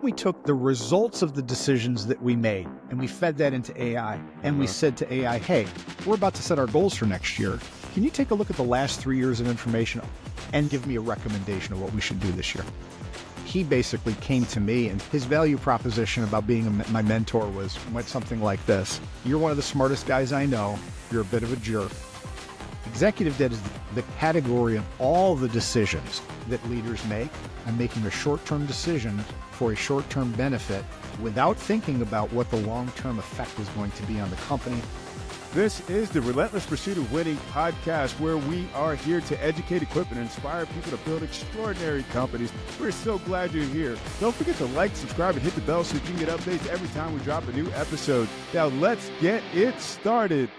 We took the results of the decisions that we made and we fed that into AI. And we said to AI, hey, we're about to set our goals for next year. Can you take a look at the last 3 years of information and give me a recommendation of what we should do this year? He basically came to me, and his value proposition about being my mentor went something like this. You're one of the smartest guys I know. You're a bit of a jerk. Executive debt is the category of all the decisions that leaders make. I'm making a short-term decision for a short-term benefit without thinking about what the long-term effect is going to be on the company. This is the Relentless Pursuit of Winning podcast, where we are here to educate, equip, and inspire people to build extraordinary companies. We're so glad you're here. Don't forget to like, subscribe, and hit the bell so you can get updates every time we drop a new episode. Now let's get it started.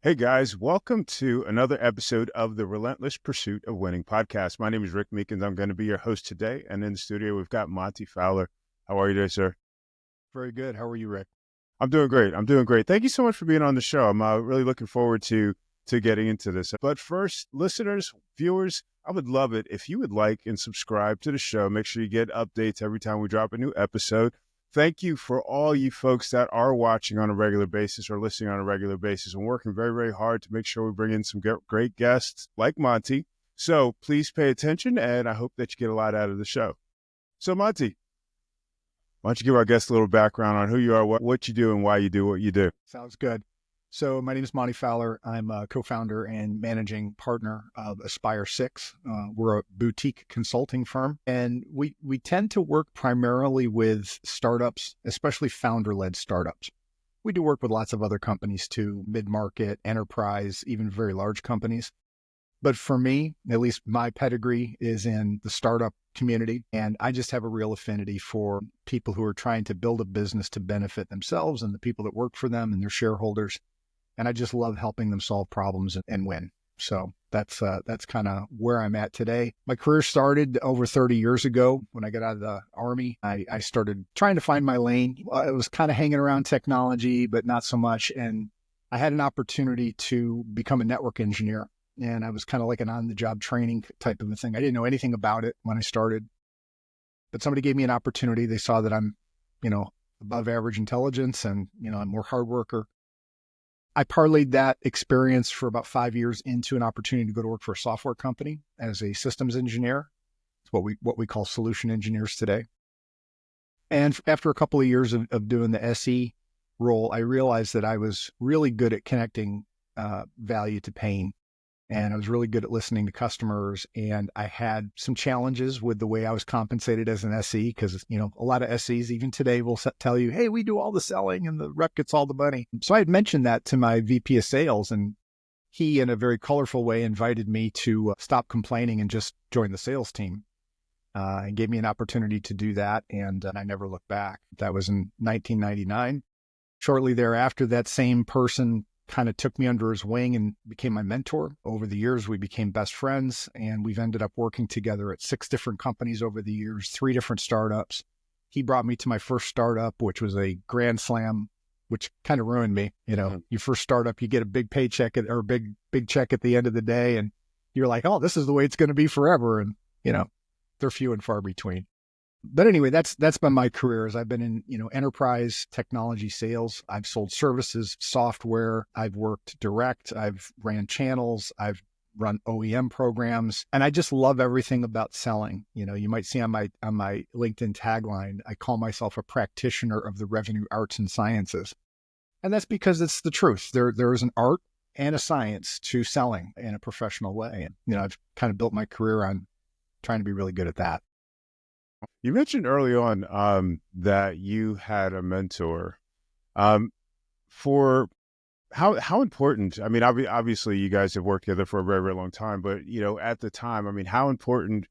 Hey guys, welcome to another episode of the Relentless Pursuit of Winning podcast. My name is Rick Meekins. I'm going to be your host today. And in the studio, we've got Monty Fowler. How are you today, sir? Very good. How are you, Rick? I'm doing great. Thank you so much for being on the show. I'm really looking forward to getting into this. But first, listeners, viewers, I would love it if you would like and subscribe to the show. Make sure you get updates every time we drop a new episode. Thank you for all you folks that are watching on a regular basis or listening on a regular basis. I'm working very, very hard to make sure we bring in some great guests like Monty. So please pay attention, and I hope that you get a lot out of the show. So Monty, why don't you give our guests a little background on who you are, what you do, and why you do what you do? Sounds good. So my name is Monty Fowler. I'm a co-founder and managing partner of Aspire 6. We're a boutique consulting firm, and we tend to work primarily with startups, especially founder-led startups. We do work with lots of other companies too, mid-market, enterprise, even very large companies. But for me, at least my pedigree is in the startup community. And I just have a real affinity for people who are trying to build a business to benefit themselves and the people that work for them and their shareholders. And I just love helping them solve problems and win. So that's kind of where I'm at today. My career started over 30 years ago when I got out of the Army. I started trying to find my lane. I was kind of hanging around technology, but not so much. And I had an opportunity to become a network engineer. And I was kind of like an on-the-job training type of a thing. I didn't know anything about it when I started, but somebody gave me an opportunity. They saw that I'm, above average intelligence and, I'm more hard worker. I parlayed that experience for about 5 years into an opportunity to go to work for a software company as a systems engineer. It's what we call solution engineers today. And after a couple of years of doing the SE role, I realized that I was really good at connecting value to pain. And I was really good at listening to customers. And I had some challenges with the way I was compensated as an SE, because, a lot of SEs even today will tell you, hey, we do all the selling and the rep gets all the money. So I had mentioned that to my VP of sales, and he, in a very colorful way, invited me to stop complaining and just join the sales team. And gave me an opportunity to do that. And I never looked back. That was in 1999. Shortly thereafter, that same person kind of took me under his wing and became my mentor. Over the years, we became best friends, and we've ended up working together at 6 different companies over the years, 3 different startups. He brought me to my first startup, which was a grand slam, which kind of ruined me. Your first startup, you get a big paycheck or a big check at the end of the day, and you're like, oh, this is the way it's going to be forever. And, they're few and far between. But anyway, that's been my career. As I've been in, enterprise technology sales. I've sold services, software. I've worked direct. I've ran channels. I've run OEM programs, and I just love everything about selling. You might see on my LinkedIn tagline, I call myself a practitioner of the revenue arts and sciences, and that's because it's the truth. There is an art and a science to selling in a professional way, and I've kind of built my career on trying to be really good at that. You mentioned early on that you had a mentor. For how important? I mean, obviously, you guys have worked together for a very, very long time. But at the time, I mean, how important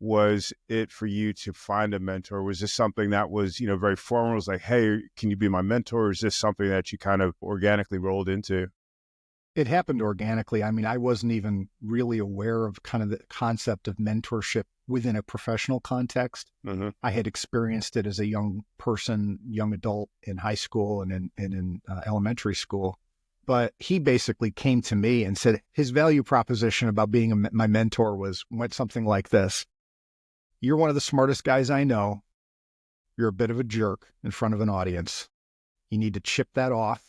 was it for you to find a mentor? Was this something that was very formal? It was like, hey, can you be my mentor? Or is this something that you kind of organically rolled into? It happened organically. I mean, I wasn't even really aware of kind of the concept of mentorship within a professional context. Mm-hmm. I had experienced it as a young adult in high school and in elementary school. But he basically came to me and said his value proposition about being my mentor went something like this. You're one of the smartest guys I know. you're a bit of a jerk in front of an audience. You need to chip that off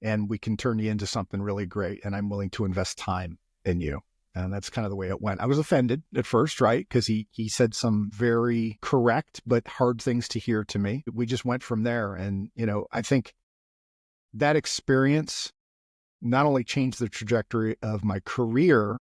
and we can turn you into something really great. And I'm willing to invest time in you. And that's kind of the way it went. I was offended at first, right? Because he said some very correct but hard things to hear to me. We just went from there. And, I think that experience not only changed the trajectory of my career,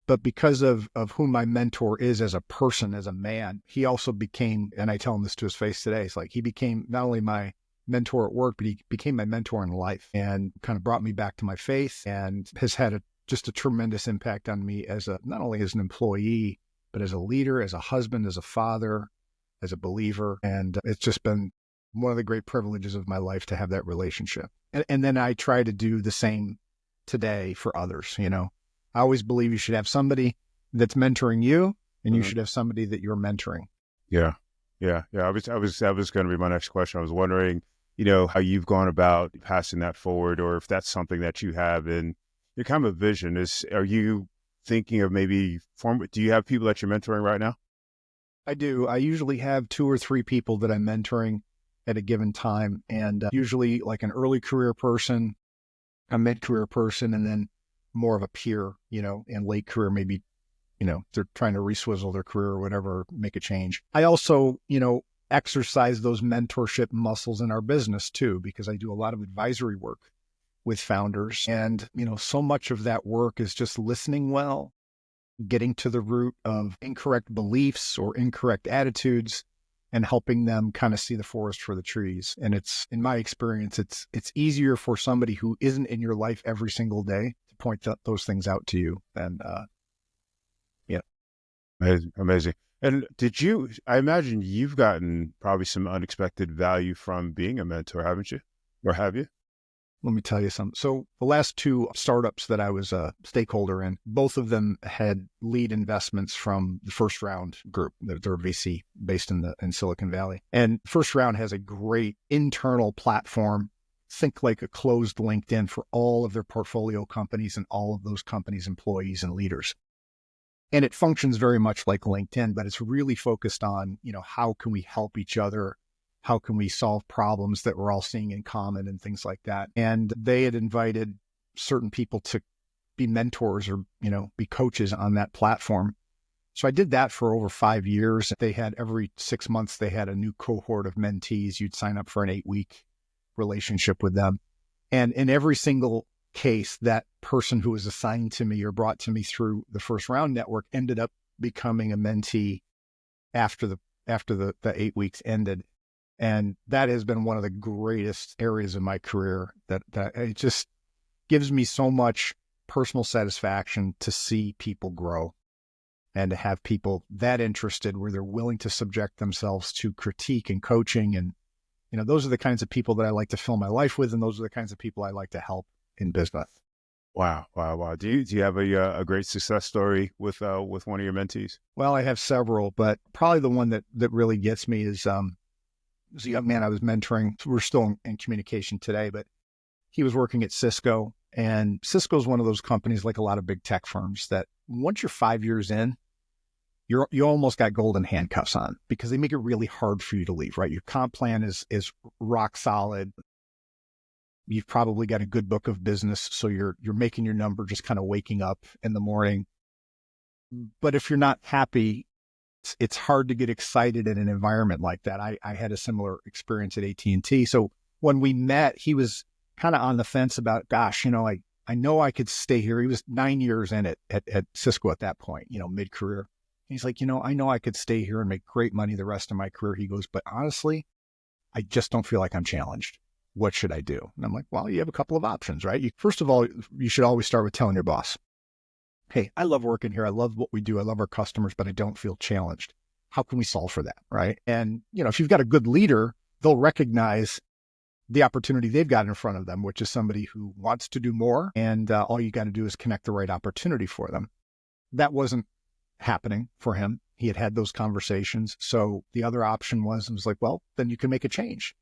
but because of who my mentor is as a person, as a man, he also became, and I tell him this to his face today, it's like he became not only my mentor at work, but he became my mentor in life and kind of brought me back to my faith and has had just a tremendous impact on me not only as an employee, but as a leader, as a husband, as a father, as a believer. And it's just been one of the great privileges of my life to have that relationship. And then I try to do the same today for others. I always believe you should have somebody that's mentoring you and you should have somebody that you're mentoring. Yeah. That was going to be my next question. I was wondering, how you've gone about passing that forward, or if that's something that you have in your kind of vision. Are you thinking of maybe do you have people that you're mentoring right now? I do. I usually have 2 or 3 people that I'm mentoring at a given time, and usually like an early career person, a mid-career person, and then more of a peer, in late career, maybe, they're trying to reswizzle their career or whatever, make a change. I also, exercise those mentorship muscles in our business too, because I do a lot of advisory work with founders. And, so much of that work is just listening well, getting to the root of incorrect beliefs or incorrect attitudes and helping them kind of see the forest for the trees. And it's, in my experience, it's easier for somebody who isn't in your life every single day to point those things out to you. And, yeah. Amazing. And I imagine you've gotten probably some unexpected value from being a mentor, haven't you? Or have you? Let me tell you something. So the last 2 startups that I was a stakeholder in, both of them had lead investments from the First Round group. They're VC based in Silicon Valley. And First Round has a great internal platform. Think like a closed LinkedIn for all of their portfolio companies and all of those companies' employees and leaders. And it functions very much like LinkedIn, but it's really focused on, how can we help each other? How can we solve problems that we're all seeing in common and things like that? And they had invited certain people to be mentors or, be coaches on that platform. So I did that for over 5 years. They had every 6 months, they had a new cohort of mentees. You'd sign up for an 8-week relationship with them. And in every single case, that person who was assigned to me or brought to me through the First Round network ended up becoming a mentee after the 8 weeks ended. And that has been one of the greatest areas of my career that it just gives me so much personal satisfaction to see people grow and to have people that interested where they're willing to subject themselves to critique and coaching. And, those are the kinds of people that I like to fill my life with. And those are the kinds of people I like to help in business. Wow. Do you have a great success story with one of your mentees? Well, I have several, but probably the one that really gets me is, was a young man I was mentoring. We're still in communication today, but he was working at Cisco, and Cisco is one of those companies, like a lot of big tech firms, that once you're 5 years in, you almost got golden handcuffs on because they make it really hard for you to leave, right? Your comp plan is rock solid. You've probably got a good book of business, so you're making your number just kind of waking up in the morning. But if you're not happy, it's hard to get excited in an environment like that. I had a similar experience at AT&T. So when we met, he was kind of on the fence about, gosh, I know I could stay here. He was 9 years in at Cisco at that point, mid-career. He's like, I know I could stay here and make great money the rest of my career. He goes, but honestly, I just don't feel like I'm challenged. What should I do? And I'm like, well, you have a couple of options, right? First of all, you should always start with telling your boss, hey, I love working here. I love what we do. I love our customers, but I don't feel challenged. How can we solve for that, right? And, if you've got a good leader, they'll recognize the opportunity they've got in front of them, which is somebody who wants to do more. And all you got to do is connect the right opportunity for them. That wasn't happening for him. He had those conversations. So the other option was like, well, then you can make a change.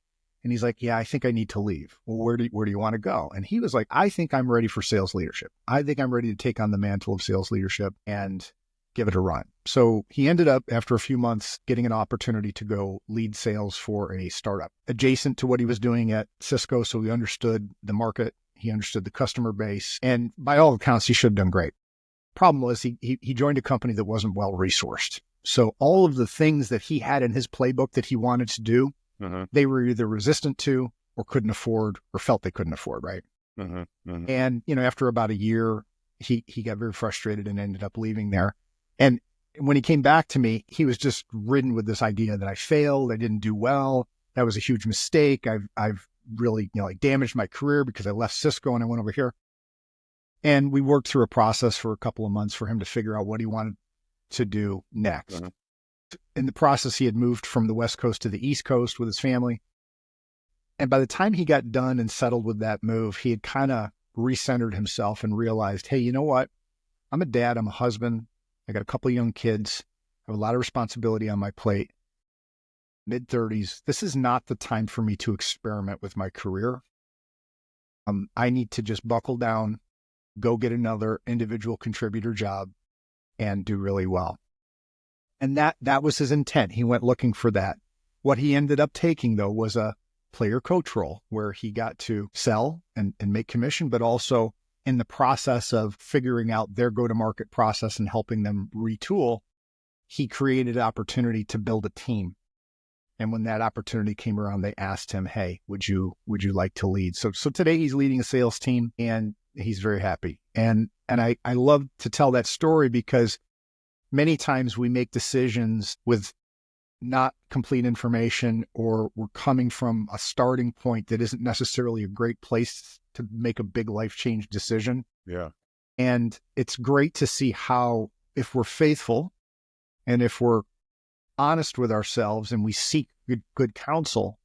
And he's like, yeah, I think I need to leave. Well, where do you want to go? And he was like, I think I'm ready for sales leadership. I think I'm ready to take on the mantle of sales leadership and give it a run. So he ended up, after a few months, getting an opportunity to go lead sales for a startup adjacent to what he was doing at Cisco. So he understood the market, he understood the customer base, and by all accounts, he should have done great. Problem was he joined a company that wasn't well resourced. So all of the things that he had in his playbook that he wanted to do, they were either resistant to or couldn't afford or felt they couldn't afford, right? And, after about a year, he got very frustrated and ended up leaving there. And when he came back to me, he was just ridden with this idea that I failed, I didn't do well, that was a huge mistake. I've really, damaged my career because I left Cisco and I went over here. And we worked through a process for a couple of months for him to figure out what he wanted to do next. In the process, he had moved from the West Coast to the East Coast with his family. And by the time he got done and settled with that move, he had kind of recentered himself and realized, hey, you know what? I'm a dad, I'm a husband, I got a couple of young kids, I have a lot of responsibility on my plate, mid-30s. This is not the time for me to experiment with my career. I need to just buckle down, go get another individual contributor job and do really well. And that was his intent. He went looking for that. What he ended up taking, though, was a player coach role where he got to sell and make commission, but also in the process of figuring out their go-to-market process and helping them retool, he created an opportunity to build a team. And when that opportunity came around, they asked him, hey, would you like to lead? So today he's leading a sales team and he's very happy. And I love to tell that story because many times we make decisions with not complete information, or we're coming from a starting point that isn't necessarily a great place to make a big life change decision. Yeah. And it's great to see how, if we're faithful and if we're honest with ourselves and we seek good counsel,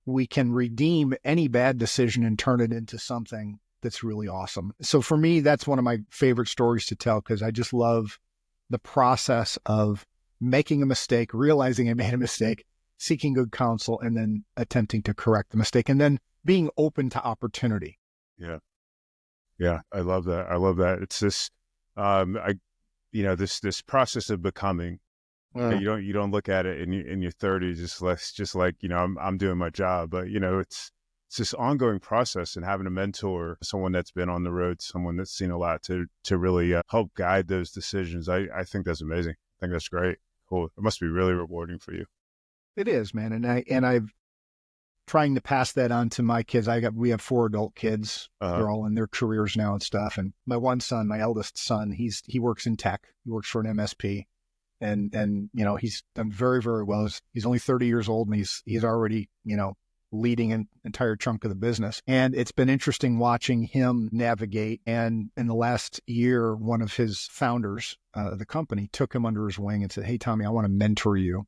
we can redeem any bad decision and turn it into something that's really awesome. So for me, that's one of my favorite stories to tell because I just love the process of making a mistake, realizing I made a mistake, seeking good counsel, and then attempting to correct the mistake, and then being open to opportunity. Yeah. Yeah. I love that. I love that. It's this, this process of becoming. You don't look at it in your 30s just like I'm doing my job, but it's this ongoing process, and having a mentor, someone that's been on the road, someone that's seen a lot to really help guide those decisions. I think that's amazing. I think that's great. Cool. It must be really rewarding for you. It is, man. And I've trying to pass that on to my kids. We have 4 adult kids. They're all in their careers now and stuff. And my one son, my eldest son, he works in tech. He works for an MSP. And he's done very, very well. He's only 30 years old and he's already, leading an entire chunk of the business. And it's been interesting watching him navigate. And in the last year, one of his founders, the company, took him under his wing and said, hey, Tommy, I want to mentor you.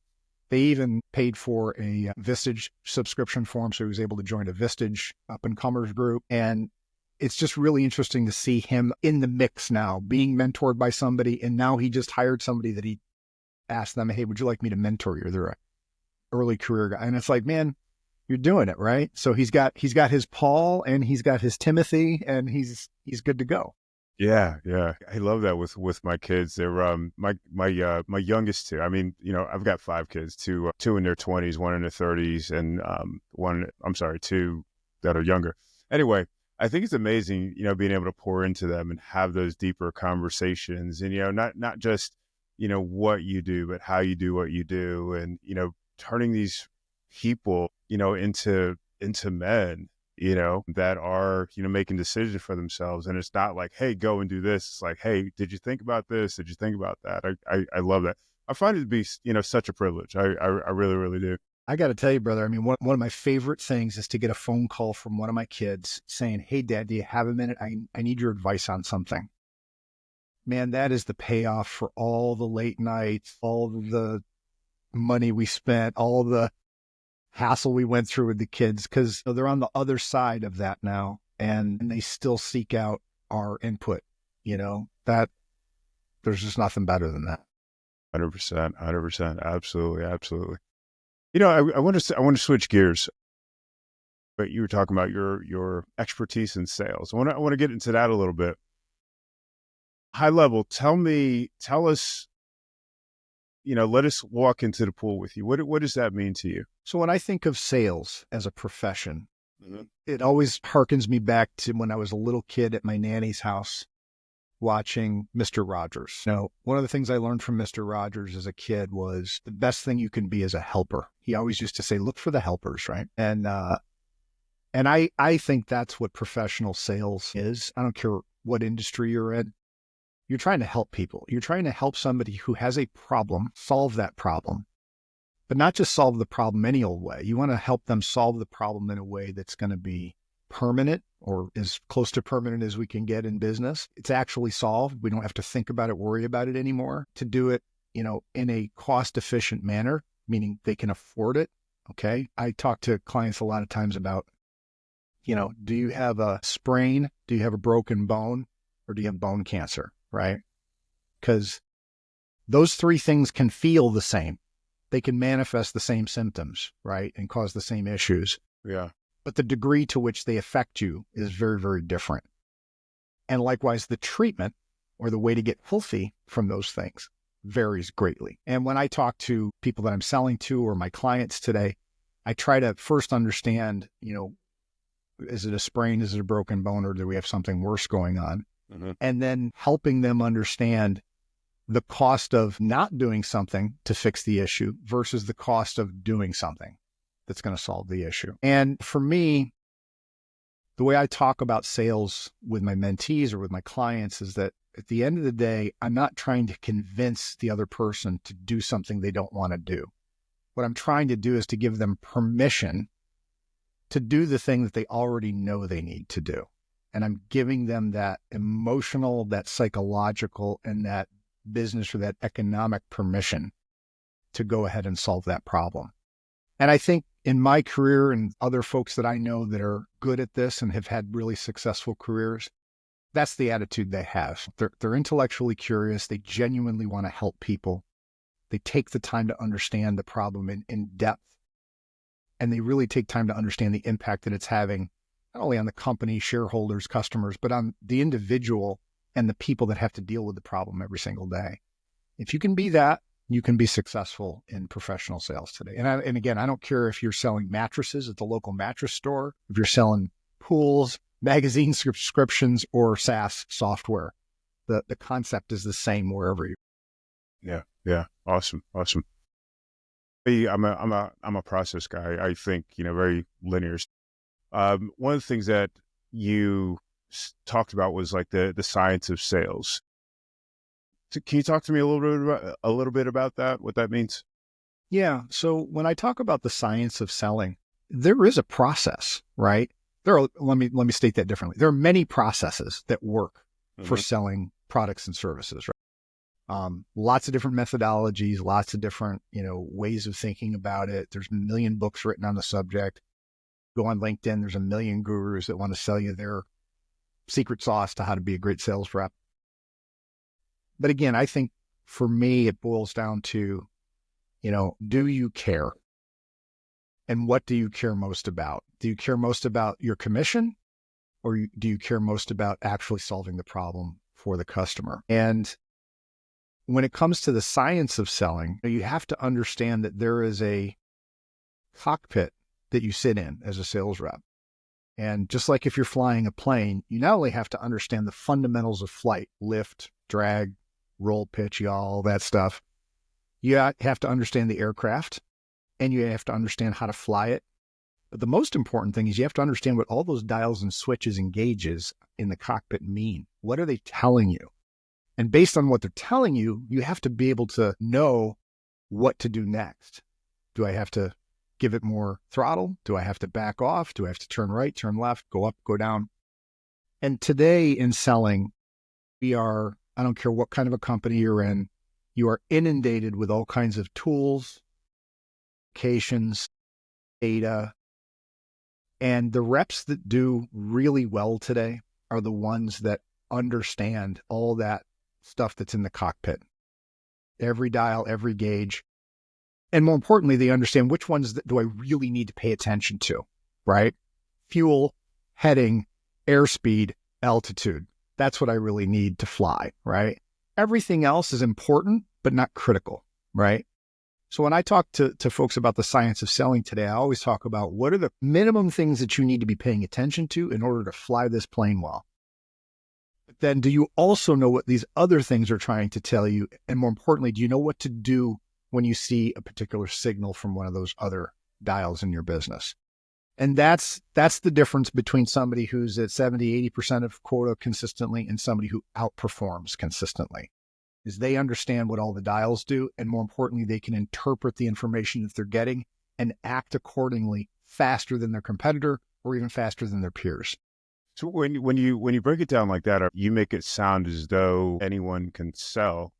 They even paid for a Vistage subscription for him, so he was able to join a Vistage up-and-comers group. And it's just really interesting to see him in the mix now, being mentored by somebody. And now he just hired somebody that he asked them, hey, would you like me to mentor you? They're an early career guy. And it's like, man, you're doing it, right? So he's got his Paul and he's got his Timothy, and he's good to go. Yeah. Yeah. I love that with my kids. They're, my youngest 2. I mean, I've got 5 kids, 2 in their 20s, 1 in their 30s, and 2 that are younger. Anyway, I think it's amazing, being able to pour into them and have those deeper conversations, and, not just, what you do, but how you do what you do, and, turning these people, into men, that are, making decisions for themselves. And it's not like, hey, go and do this. It's like, hey, did you think about this? Did you think about that? I love that. I find it to be, such a privilege. I really, really do. I got to tell you, brother, I mean, one of my favorite things is to get a phone call from one of my kids saying, hey, Dad, do you have a minute? I need your advice on something. Man, that is the payoff for all the late nights, all the money we spent, all the hassle we went through with the kids, because they're on the other side of that now, and they still seek out our input. That there's just nothing better than that. 100%. Absolutely. I want to switch gears, but you were talking about your expertise in sales. I want to get into that a little bit. High level, tell us let us walk into the pool with you. What does that mean to you? So when I think of sales as a profession, Mhm. it always harkens me back to when I was a little kid at my nanny's house watching Mr. Rogers. One of the things I learned from Mr. Rogers as a kid was the best thing you can be is a helper. He always used to say, look for the helpers, right? And I think that's what professional sales is. I don't care what industry you're in. You're trying to help people. You're trying to help somebody who has a problem, solve that problem, but not just solve the problem any old way. You want to help them solve the problem in a way that's going to be permanent, or as close to permanent as we can get in business. It's actually solved. We don't have to think about it, worry about it anymore. To do it, in a cost-efficient manner, meaning they can afford it. Okay. I talk to clients a lot of times about, do you have a sprain? Do you have a broken bone? Or do you have bone cancer? Right? Because those three things can feel the same. They can manifest the same symptoms, right? And cause the same issues. Yeah. But the degree to which they affect you is very, very different. And likewise, the treatment or the way to get healthy from those things varies greatly. And when I talk to people that I'm selling to or my clients today, I try to first understand, is it a sprain? Is it a broken bone? Or do we have something worse going on? Mm-hmm. And then helping them understand the cost of not doing something to fix the issue versus the cost of doing something that's going to solve the issue. And for me, the way I talk about sales with my mentees or with my clients is that at the end of the day, I'm not trying to convince the other person to do something they don't want to do. What I'm trying to do is to give them permission to do the thing that they already know they need to do. And I'm giving them that emotional, that psychological, and that business or that economic permission to go ahead and solve that problem. And I think in my career and other folks that I know that are good at this and have had really successful careers, that's the attitude they have. They're intellectually curious. They genuinely want to help people. They take the time to understand the problem in depth. And they really take time to understand the impact that it's having, not only on the company, shareholders, customers, but on the individual and the people that have to deal with the problem every single day. If you can be that, you can be successful in professional sales today. And again, I don't care if you're selling mattresses at the local mattress store, if you're selling pools, magazine subscriptions, or SaaS software. The concept is the same wherever you. Yeah. Awesome. I'm a process guy. I think, very linear. One of the things that you talked about was like the science of sales. So can you talk to me a little bit about that? What that means? Yeah. So when I talk about the science of selling, there is a process, right? Let me state that differently. There are many processes that work for selling products and services, right? Lots of different methodologies, lots of different, ways of thinking about it. There's a million books written on the subject. Go on LinkedIn. There's a million gurus that want to sell you their secret sauce to how to be a great sales rep. But again, I think for me, it boils down to, do you care? And what do you care most about? Do you care most about your commission, or do you care most about actually solving the problem for the customer? And when it comes to the science of selling, you have to understand that there is a cockpit that you sit in as a sales rep. And just like if you're flying a plane, you not only have to understand the fundamentals of flight, lift, drag, roll, pitch, yaw, all that stuff. You have to understand the aircraft, and you have to understand how to fly it. But the most important thing is you have to understand what all those dials and switches and gauges in the cockpit mean. What are they telling you? And based on what they're telling you, you have to be able to know what to do next. Do I have to give it more throttle? Do I have to back off? Do I have to turn right, turn left, go up, go down? And today in selling, I don't care what kind of a company you're in, you are inundated with all kinds of tools, applications, data. And the reps that do really well today are the ones that understand all that stuff that's in the cockpit. Every dial, every gauge. And more importantly, they understand which ones do I really need to pay attention to, right? Fuel, heading, airspeed, altitude. That's what I really need to fly, right? Everything else is important, but not critical. right? So when I talk to folks about the science of selling today, I always talk about what are the minimum things that you need to be paying attention to in order to fly this plane well. But then do you also know what these other things are trying to tell you? And more importantly, do you know what to do when you see a particular signal from one of those other dials in your business? And that's the difference between somebody who's at 70, 80% of quota consistently and somebody who outperforms consistently. Is they understand what all the dials do, and more importantly, they can interpret the information that they're getting and act accordingly faster than their competitor or even faster than their peers. So when you break it down like that, you make it sound as though anyone can sell.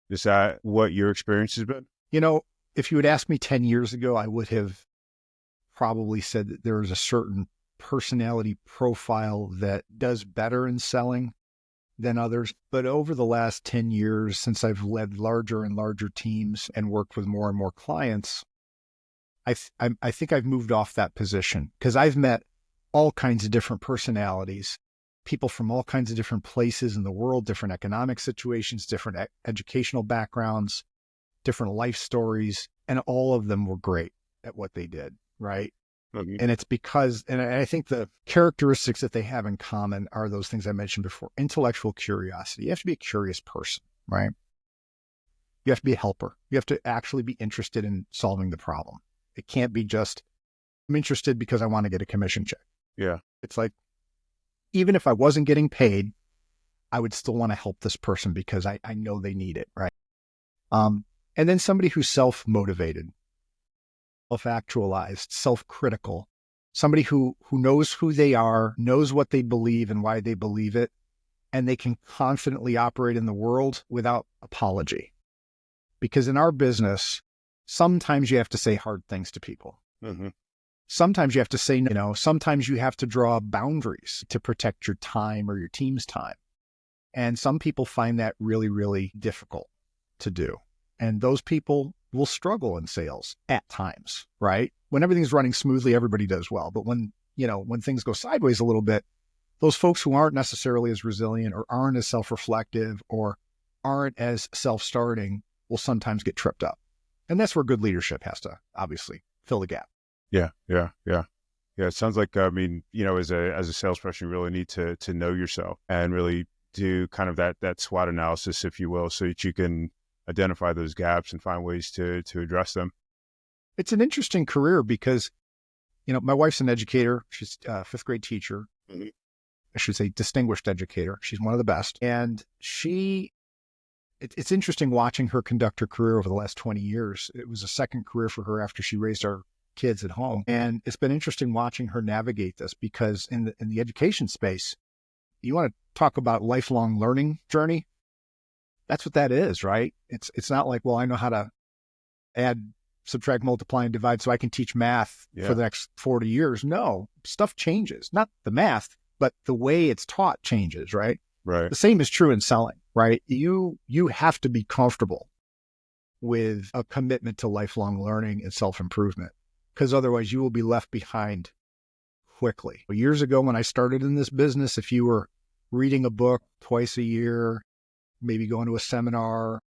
Is that what your experience has been? You know, if you had asked me 10 years ago, I would have probably said that there is a certain personality profile that does better in selling than others. But over the last 10 years, since I've led larger and larger teams and worked with more and more clients, I think I've moved off that position because I've met all kinds of different personalities, people from all kinds of different places in the world, different economic situations, different educational backgrounds, different life stories, and all of them were great at what they did, right? Mm-hmm. And it's because, and I think the characteristics that they have in common are those things I mentioned before. Intellectual curiosity. You have to be a curious person, right? You have to be a helper. You have to actually be interested in solving the problem. It can't be just, I'm interested because I want to get a commission check. Yeah. It's like, even if I wasn't getting paid, I would still want to help this person because I know they need it, right? And then somebody who's self-motivated, self-actualized, self-critical, somebody who knows who they are, knows what they believe and why they believe it, and they can confidently operate in the world without apology. Because in our business, sometimes you have to say hard things to people. Mm-hmm. Sometimes you have to say no. Sometimes you have to draw boundaries to protect your time or your team's time. And some people find that really, really difficult to do. And those people will struggle in sales at times, right? When everything's running smoothly, everybody does well. But when things go sideways a little bit, those folks who aren't necessarily as resilient or aren't as self-reflective or aren't as self-starting will sometimes get tripped up. And that's where good leadership has to obviously fill the gap. Yeah. It sounds like, as a salesperson, you really need to know yourself and really do kind of that SWOT analysis, if you will, so that you can identify those gaps and find ways to address them. It's an interesting career because, my wife's an educator. She's a fifth grade teacher. Mm-hmm. I should say distinguished educator. She's one of the best. And it's interesting watching her conduct her career over the last 20 years. It was a second career for her after she raised our kids at home. And it's been interesting watching her navigate this because in the education space, you want to talk about lifelong learning journey. That's what that is, right? It's not like, well, I know how to add, subtract, multiply, and divide so I can teach math for the next 40 years. No, stuff changes. Not the math, but the way it's taught changes, right? Right. The same is true in selling, right? You have to be comfortable with a commitment to lifelong learning and self-improvement because otherwise you will be left behind quickly. Years ago when I started in this business, if you were reading a book twice a year, maybe going to a seminar,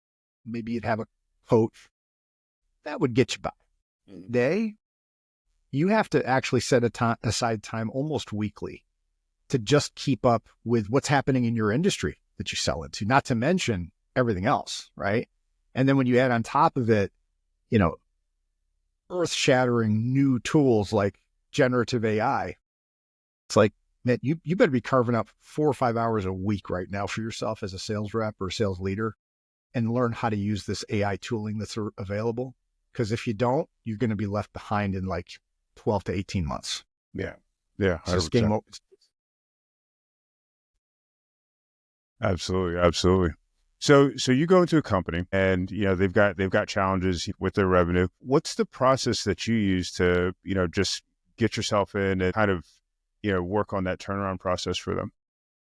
maybe you'd have a coach, that would get you by. Today, you have to actually set aside time almost weekly to just keep up with what's happening in your industry that you sell into, not to mention everything else, right? And then when you add on top of it, earth-shattering new tools like generative AI, it's like, man, you better be carving up 4 or 5 hours a week right now for yourself as a sales rep or sales leader and learn how to use this AI tooling that's available. Because if you don't, you're going to be left behind in like 12 to 18 months. Yeah. It's just game over. Absolutely. So you go into a company and, they've got challenges with their revenue. What's the process that you use to, just get yourself in and kind of, work on that turnaround process for them?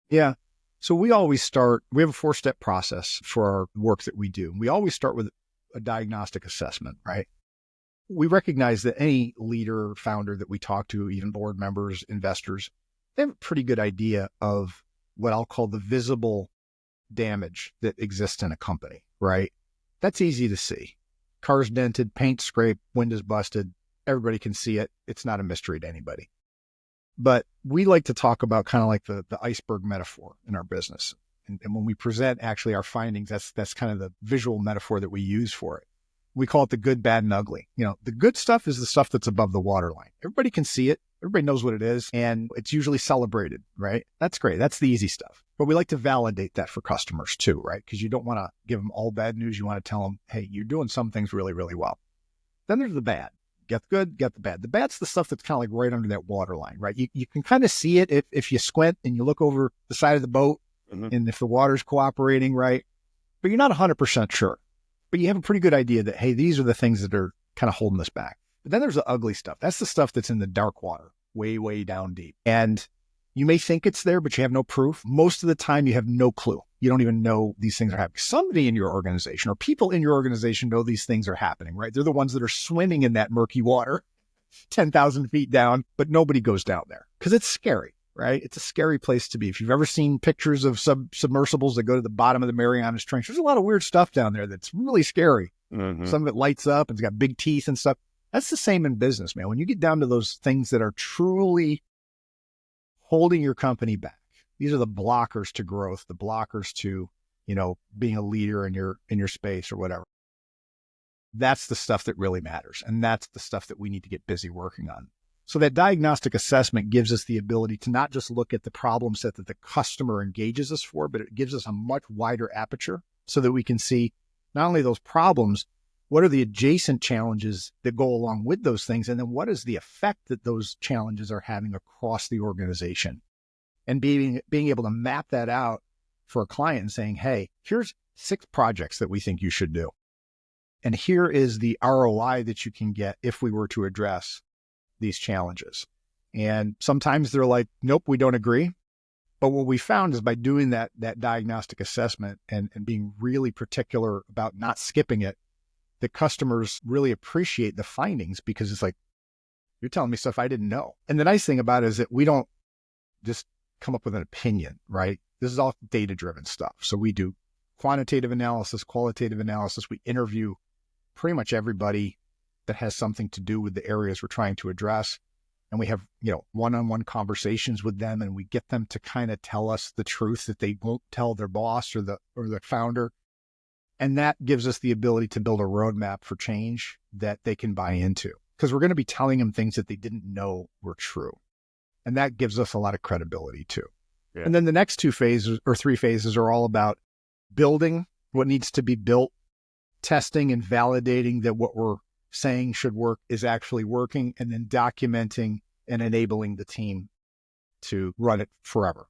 Yeah. So we have a 4-step process for our work that we do. We always start with a diagnostic assessment, right? We recognize that any leader, founder that we talk to, even board members, investors, they have a pretty good idea of what I'll call the visible damage that exists in a company, right? That's easy to see. Car's dented, paint scraped, windows busted. Everybody can see it. It's not a mystery to anybody. But we like to talk about kind of like the iceberg metaphor in our business. And when we present actually our findings, that's kind of the visual metaphor that we use for it. We call it the good, bad, and ugly. The good stuff is the stuff that's above the waterline. Everybody can see it. Everybody knows what it is, and it's usually celebrated, right? That's great. That's the easy stuff. But we like to validate that for customers too, right? Because you don't want to give them all bad news. You want to tell them, hey, you're doing some things really, really well. Then there's the bad. Get the good, get the bad. The bad's the stuff that's kind of like right under that waterline, right? You can kind of see it if you squint and you look over the side of the boat, and if the water's cooperating, right? But you're not 100% sure. But you have a pretty good idea that, hey, these are the things that are kind of holding us back. But then there's the ugly stuff. That's the stuff that's in the dark water, way, way down deep. And you may think it's there, but you have no proof. Most of the time, you have no clue. You don't even know these things are happening. Somebody in your organization or people in your organization know these things are happening, right? They're the ones that are swimming in that murky water, 10,000 feet down, but nobody goes down there because it's scary, right? It's a scary place to be. If you've ever seen pictures of submersibles that go to the bottom of the Marianas Trench, there's a lot of weird stuff down there that's really scary. Some of it lights up and it's got big teeth and stuff. That's the same in business, man. When you get down to those things that are truly holding your company back, these are the blockers to growth, the blockers to, being a leader in your space or whatever. That's the stuff that really matters. And that's the stuff that we need to get busy working on. So that diagnostic assessment gives us the ability to not just look at the problem set that the customer engages us for, but it gives us a much wider aperture so that we can see not only those problems, what are the adjacent challenges that go along with those things? And then what is the effect that those challenges are having across the organization? And being able to map that out for a client and saying, hey, here's 6 projects that we think you should do. And here is the ROI that you can get if we were to address these challenges. And sometimes they're like, nope, we don't agree. But what we found is by doing that diagnostic assessment and being really particular about not skipping it, the customers really appreciate the findings because it's like, you're telling me stuff I didn't know. And the nice thing about it is that we don't just come up with an opinion, right? This is all data-driven stuff. So we do quantitative analysis, qualitative analysis. We interview pretty much everybody that has something to do with the areas we're trying to address. And we have, one-on-one conversations with them, and we get them to kind of tell us the truth that they won't tell their boss or the founder. And that gives us the ability to build a roadmap for change that they can buy into, because we're going to be telling them things that they didn't know were true. And that gives us a lot of credibility too. Yeah. And then the next 2 phases or 3 phases are all about building what needs to be built, testing and validating that what we're saying should work is actually working, and then documenting and enabling the team to run it forever.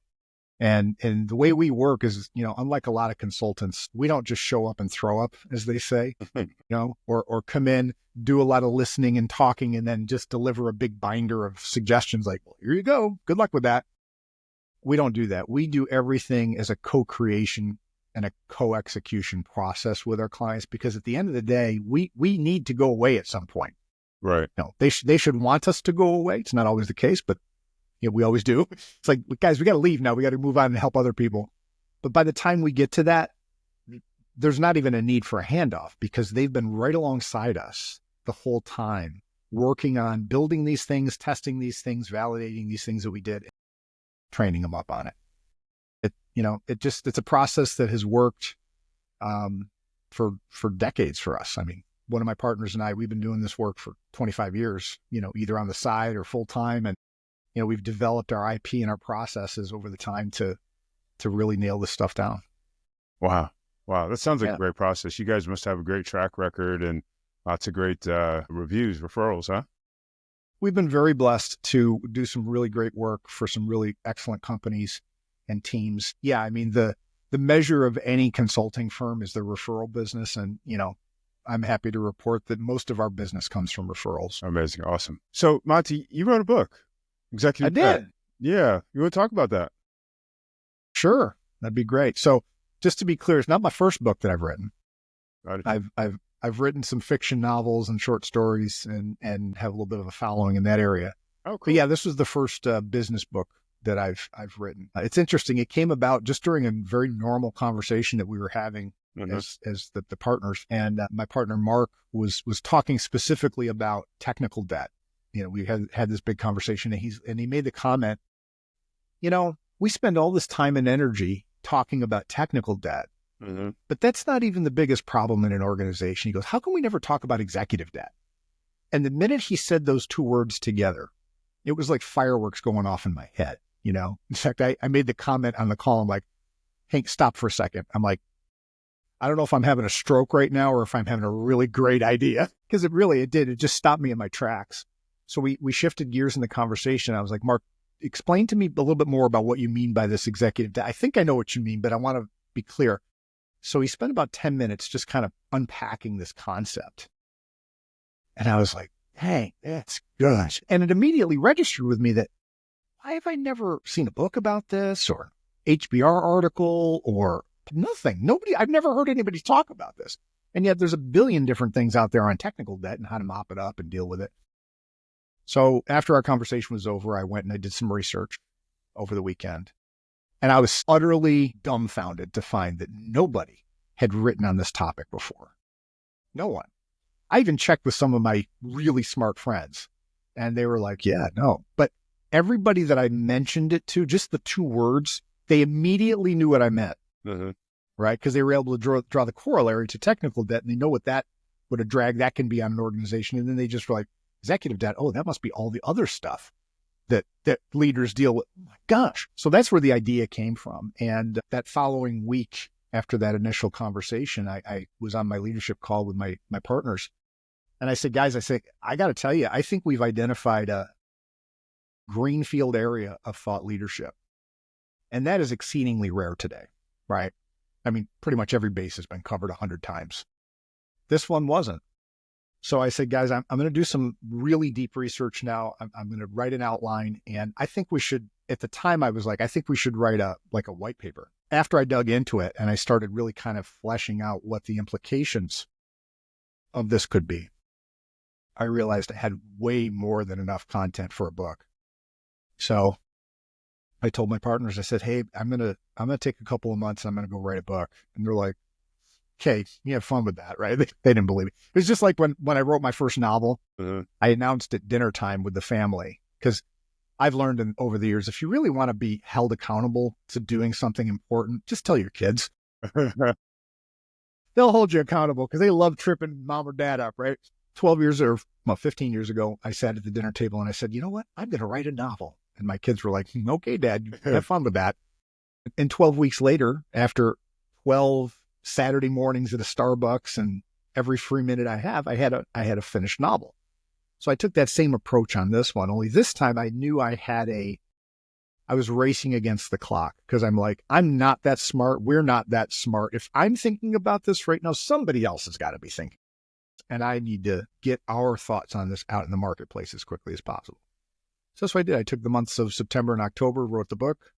And the way we work is, unlike a lot of consultants, we don't just show up and throw up, as they say, or come in, do a lot of listening and talking, and then just deliver a big binder of suggestions like, well, here you go. Good luck with that. We don't do that. We do everything as a co-creation and a co-execution process with our clients, because at the end of the day, we need to go away at some point. Right. They should want us to go away. It's not always the case, but we always do. It's like, guys, we got to leave now. We got to move on and help other people. But by the time we get to that, there's not even a need for a handoff, because they've been right alongside us the whole time, working on building these things, testing these things, validating these things that we did, training them up on it. It's a process that has worked for decades for us. I mean, one of my partners and I, we've been doing this work for 25 years, either on the side or full time. And we've developed our IP and our processes over the time to really nail this stuff down. Wow. That sounds like a great process. You guys must have a great track record and lots of great reviews, referrals, huh? We've been very blessed to do some really great work for some really excellent companies and teams. Yeah, I mean, the measure of any consulting firm is the referral business. And, I'm happy to report that most of our business comes from referrals. Amazing. Awesome. So, Monty, you wrote a book. Executive. I did. Yeah. You want to talk about that? Sure. That'd be great. So just to be clear, it's not my first book that I've written. I've written some fiction novels and short stories and have a little bit of a following in that area. Oh, cool. But yeah, this was the first business book that I've written. It's interesting. It came about just during a very normal conversation that we were having Mhm. as the partners. And my partner, Mark, was talking specifically about technical debt. We had this big conversation, and he made the comment, we spend all this time and energy talking about technical debt, Mhm. but that's not even the biggest problem in an organization. He goes, how can we never talk about executive debt? And the minute he said those two words together, it was like fireworks going off in my head. In fact, I made the comment on the call. I'm like, Hank, stop for a second. I'm like, I don't know if I'm having a stroke right now or if I'm having a really great idea, because it did. It just stopped me in my tracks. So we shifted gears in the conversation. I was like, Mark, explain to me a little bit more about what you mean by this executive debt. I think I know what you mean, but I want to be clear. So he spent about 10 minutes just kind of unpacking this concept. And I was like, hey, that's good. And it immediately registered with me that, why have I never seen a book about this or HBR article or nothing? I've never heard anybody talk about this. And yet there's a billion different things out there on technical debt and how to mop it up and deal with it. So after our conversation was over, I went and I did some research over the weekend. And I was utterly dumbfounded to find that nobody had written on this topic before. No one. I even checked with some of my really smart friends, and they were like, yeah, no. But everybody that I mentioned it to, just the two words, they immediately knew what I meant, right? Because they were able to draw the corollary to technical debt, and they know what a drag that can be on an organization. And then they just were like, executive debt, oh, that must be all the other stuff that leaders deal with. Oh my gosh. So that's where the idea came from. And that following week after that initial conversation, I was on my leadership call with my partners. And I said, guys, I got to tell you, I think we've identified a greenfield area of thought leadership. And that is exceedingly rare today, right? I mean, pretty much every base has been covered 100 times. This one wasn't. So I said, guys, I'm going to do some really deep research now. I'm going to write an outline. And I think we should, at the time I was like, I think we should write a white paper. After I dug into it and I started really kind of fleshing out what the implications of this could be, I realized I had way more than enough content for a book. So I told my partners, I said, hey, I'm going to take a couple of months and I'm going to go write a book. And they're like, okay, you have fun with that, right? They didn't believe it. It was just like when I wrote my first novel, I announced at dinner time with the family, because I've learned over the years, if you really want to be held accountable to doing something important, just tell your kids. They'll hold you accountable because they love tripping mom or dad up, right? 15 years ago, I sat at the dinner table and I said, you know what? I'm going to write a novel. And my kids were like, okay, Dad, have fun with that. And 12 weeks later, after 12 Saturday mornings at a Starbucks and every free minute I had a finished novel. So I took that same approach on this one, only this time I knew I was racing against the clock, because I'm like, I'm not that smart. We're not that smart. If I'm thinking about this right now, somebody else has got to be thinking. And I need to get our thoughts on this out in the marketplace as quickly as possible. So that's what I did. I took the months of September and October, wrote the book.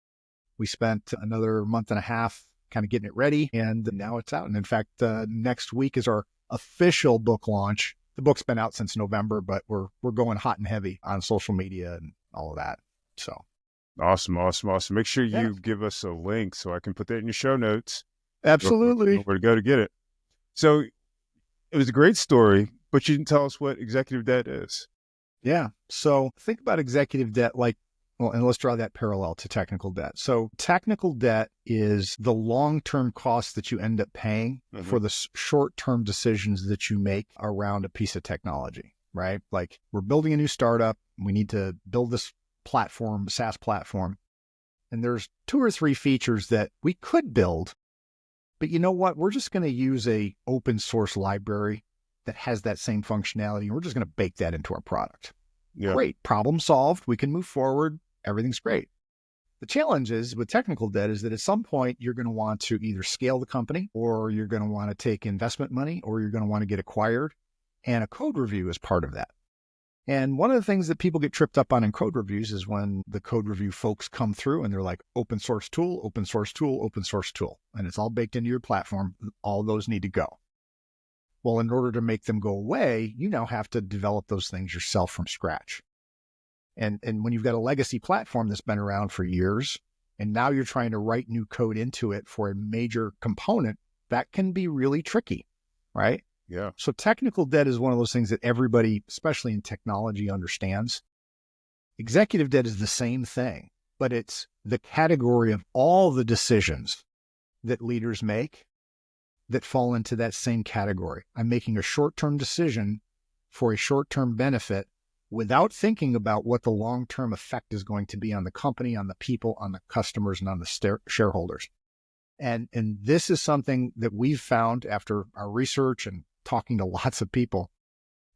We spent another month and a half kind of getting it ready, and now it's out. And in fact, next week is our official book launch. The book's been out since November, but we're going hot and heavy on social media and all of that. So Awesome. Make sure you give us a link so I can put that in your show notes. Absolutely. Where to go to get it. So it was a great story, but you didn't tell us what executive debt is. Yeah. So think about executive debt and let's draw that parallel to technical debt. So technical debt is the long-term cost that you end up paying for the short-term decisions that you make around a piece of technology, right? Like, we're building a new startup. We need to build this platform, SaaS platform. And there's 2 or 3 features that we could build, but you know what? We're just going to use a open source library that has that same functionality. And we're just going to bake that into our product. Yeah. Great. Problem solved. We can move forward. Everything's great. The challenge is with technical debt is that at some point you're going to want to either scale the company, or you're going to want to take investment money, or you're going to want to get acquired. And a code review is part of that. And one of the things that people get tripped up on in code reviews is when the code review folks come through and they're like, open source tool, open source tool, open source tool. And it's all baked into your platform. All those need to go. Well, in order to make them go away, you now have to develop those things yourself from scratch. And when you've got a legacy platform that's been around for years, and now you're trying to write new code into it for a major component, that can be really tricky, right? Yeah. So technical debt is one of those things that everybody, especially in technology, understands. Executive debt is the same thing, but it's the category of all the decisions that leaders make that fall into that same category. I'm making a short-term decision for a short-term benefit without thinking about what the long-term effect is going to be on the company, on the people, on the customers, and on the shareholders. And this is something that we've found after our research and talking to lots of people.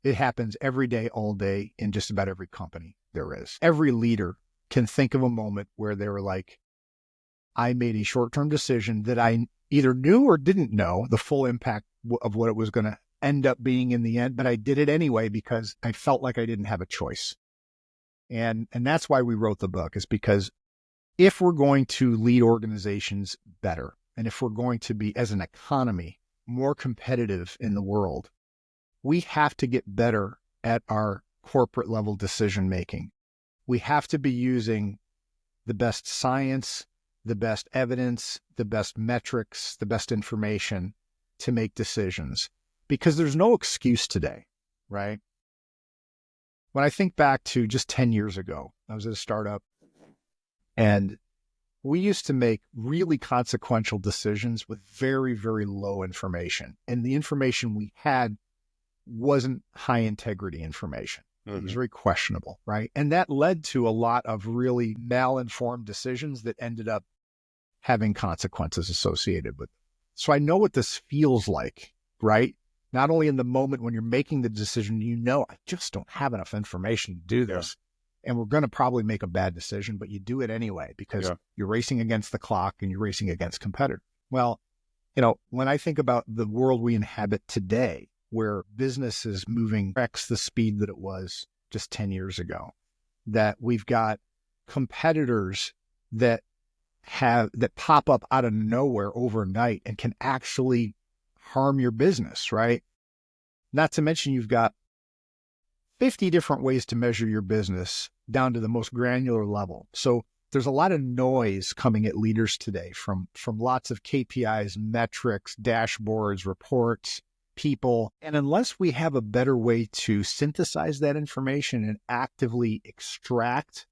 It happens every day, all day, in just about every company there is. Every leader can think of a moment where they were like, I made a short-term decision that I either knew or didn't know the full impact of what it was going to end up being in the end, but I did it anyway because I felt like I didn't have a choice. And that's why we wrote the book, is because if we're going to lead organizations better, and if we're going to be, as an economy, more competitive in the world, we have to get better at our corporate level decision making. We have to be using the best science, the best evidence, the best metrics, the best information to make decisions, because there's no excuse today, right? When I think back to just 10 years ago, I was at a startup and we used to make really consequential decisions with very, very low information. And the information we had wasn't high integrity information. It was very questionable, right? And that led to a lot of really malinformed decisions that ended up having consequences associated with it. So I know what this feels like, right? Not only in the moment when you're making the decision, I just don't have enough information to do this. Yeah. And we're going to probably make a bad decision, but you do it anyway because you're racing against the clock and you're racing against competitors. Well, when I think about the world we inhabit today, where business is moving X the speed that it was just 10 years ago, that we've got competitors that pop up out of nowhere overnight and can actually harm your business, right? Not to mention you've got 50 different ways to measure your business down to the most granular level. So there's a lot of noise coming at leaders today from lots of KPIs, metrics, dashboards, reports, people. And unless we have a better way to synthesize that information and actively extract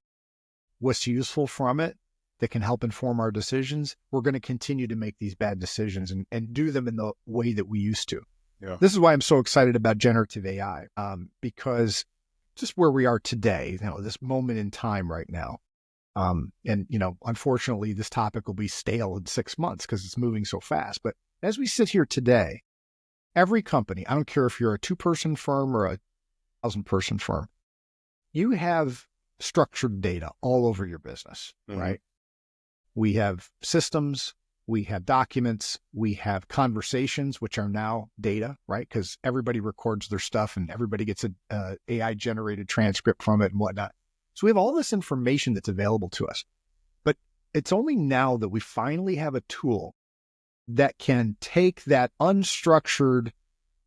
what's useful from it that can help inform our decisions, we're going to continue to make these bad decisions and do them in the way that we used to. Yeah. This is why I'm so excited about generative AI, because just where we are today, this moment in time right now, unfortunately, this topic will be stale in 6 months because it's moving so fast. But as we sit here today, every company, I don't care if you're a 2-person firm or a 1,000-person firm, you have structured data all over your business, right? We have systems, we have documents, we have conversations, which are now data, right? Because everybody records their stuff and everybody gets a AI-generated transcript from it and whatnot. So we have all this information that's available to us. But it's only now that we finally have a tool that can take that unstructured,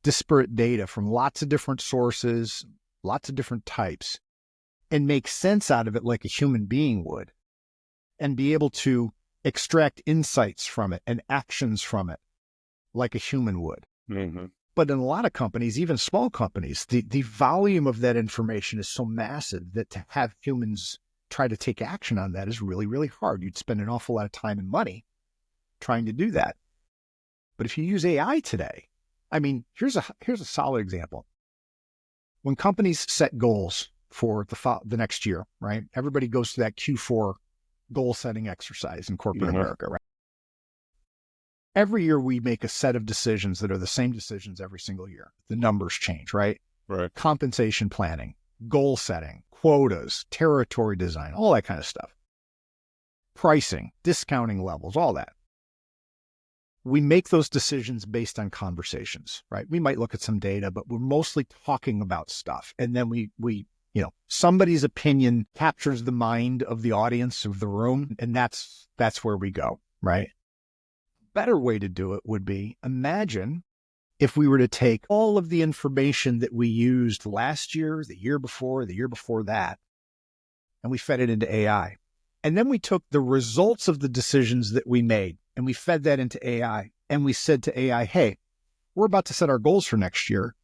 disparate data from lots of different sources, lots of different types, and make sense out of it like a human being would, and be able to extract insights from it and actions from it like a human would. But in a lot of companies, even small companies, the volume of that information is so massive that to have humans try to take action on that is really, really hard. You'd spend an awful lot of time and money trying to do that. But if you use AI today, here's a solid example. When companies set goals for the next year, right? Everybody goes to that Q4 goal setting exercise in corporate America, right? Every year we make a set of decisions that are the same decisions every single year. The numbers change, right? Right. Compensation planning, goal setting, quotas, territory design, all that kind of stuff. Pricing, discounting levels, all that. We make those decisions based on conversations, right? We might look at some data, but we're mostly talking about stuff. And then we somebody's opinion captures the mind of the audience of the room, and that's where we go, right? Better way to do it would be, imagine if we were to take all of the information that we used last year, the year before that, and we fed it into AI. And then we took the results of the decisions that we made and we fed that into AI. and we said to AI, hey, we're about to set our goals for next year.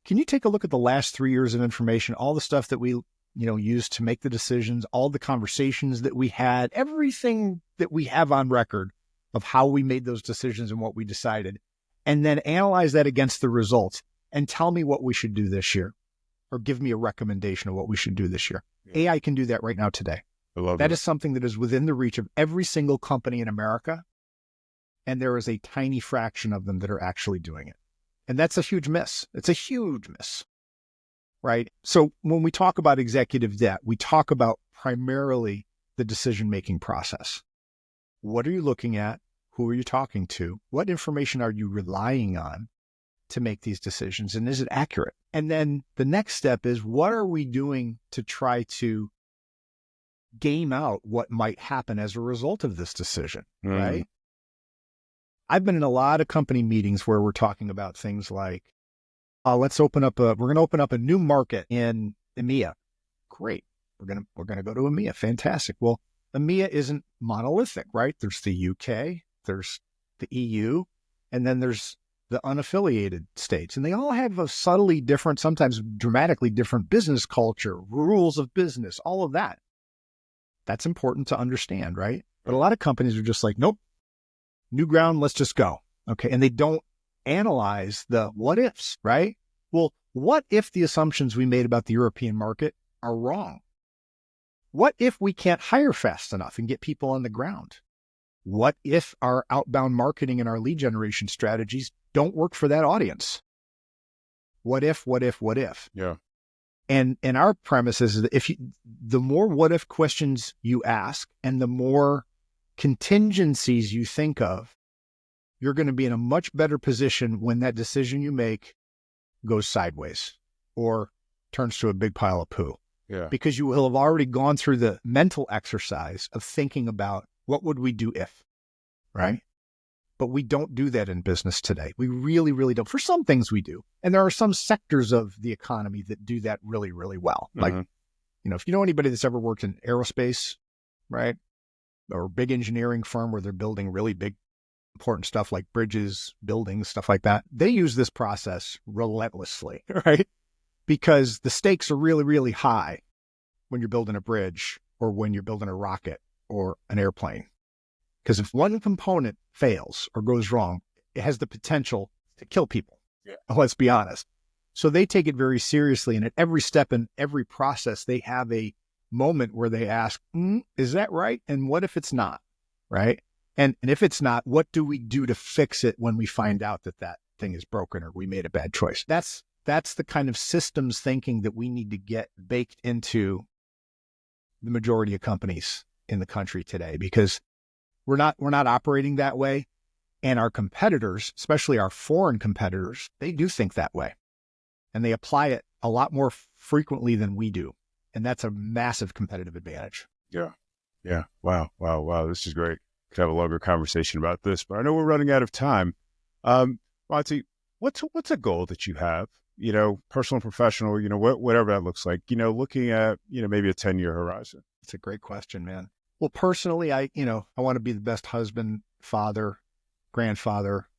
Can you take a look at the last 3 years of information, all the stuff that we used to make the decisions, all the conversations that we had, everything that we have on record of how we made those decisions and what we decided, and then analyze that against the results and tell me what we should do this year, or give me a recommendation of what we should do this year. Yeah. AI can do that right now today. I love that. Is something that is within the reach of every single company in America. And there is a tiny fraction of them that are actually doing it. And that's a huge miss. It's a huge miss, right? So when we talk about executive debt, we talk about primarily the decision-making process. What are you looking at? Who are you talking to? What information are you relying on to make these decisions? And is it accurate? And then the next step is, what are we doing to try to game out what might happen as a result of this decision, right? I've been in a lot of company meetings where we're talking about things like, we're going to open up a new market in EMEA. Great. We're going to go to EMEA. Fantastic. Well, EMEA isn't monolithic, right? There's the UK, there's the EU, and then there's the unaffiliated states. And they all have a subtly different, sometimes dramatically different business culture, rules of business, all of that. That's important to understand, right? But a lot of companies are just like, nope, new ground, let's just go. Okay. And they don't analyze the what ifs, right? Well, what if the assumptions we made about the European market are wrong? What if we can't hire fast enough and get people on the ground? What if our outbound marketing and our lead generation strategies don't work for that audience? What if? Yeah. And our premise is that the more what if questions you ask and the more contingencies you think of, you're going to be in a much better position when that decision you make goes sideways or turns to a big pile of poo. Yeah. Because you will have already gone through the mental exercise of thinking about what would we do if, right? But we don't do that in business today. We really, really don't. For some things we do. And there are some sectors of the economy that do that really, really well. Like, if you know anybody that's ever worked in aerospace, right? Or a big engineering firm where they're building really big, important stuff like bridges, buildings, stuff like that. They use this process relentlessly, right? Because the stakes are really, really high when you're building a bridge or when you're building a rocket or an airplane. Because if one component fails or goes wrong, it has the potential to kill people. Yeah. Let's be honest. So they take it very seriously. And at every step in every process, they have a moment where they ask, is that right? And what if it's not, right? And if it's not, what do we do to fix it when we find out that thing is broken or we made a bad choice? That's the kind of systems thinking that we need to get baked into the majority of companies in the country today, because we're not operating that way. And our competitors, especially our foreign competitors, they do think that way. And they apply it a lot more frequently than we do. And that's a massive competitive advantage. Yeah. Yeah. Wow. This is great. Could have a longer conversation about this, but I know we're running out of time. Monty, what's a goal that you have, personal and professional, whatever that looks like, looking at, maybe a 10-year horizon? It's a great question, man. Well, personally, I want to be the best husband, father, grandfather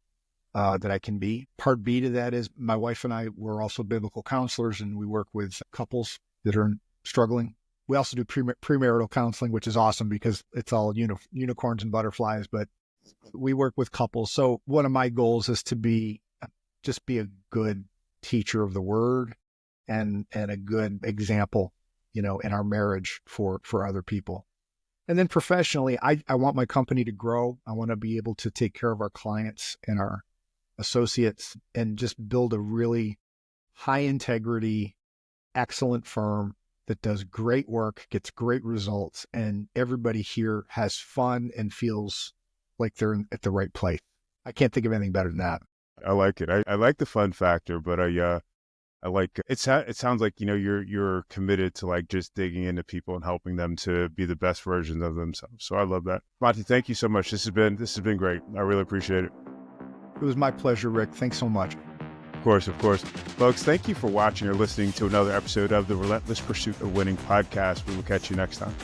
that I can be. Part B to that is my wife and I were also biblical counselors, and we work with couples that are struggling. We also do premarital counseling, which is awesome because it's all unicorns and butterflies, but we work with couples. So one of my goals is to just be a good teacher of the word and a good example, in our marriage for other people. And then professionally, I want my company to grow. I want to be able to take care of our clients and our associates and just build a really high integrity, excellent firm that does great work, gets great results, and everybody here has fun and feels like they're at the right place. I can't think of anything better than that. I like it. I like the fun factor, but I like it. It sounds like you're committed to like just digging into people and helping them to be the best versions of themselves. So I love that. Monty, thank you so much. This has been great. I really appreciate it. It was my pleasure, Rick. Thanks so much. Of course. Folks, thank you for watching or listening to another episode of the Relentless Pursuit of Winning podcast. We will catch you next time.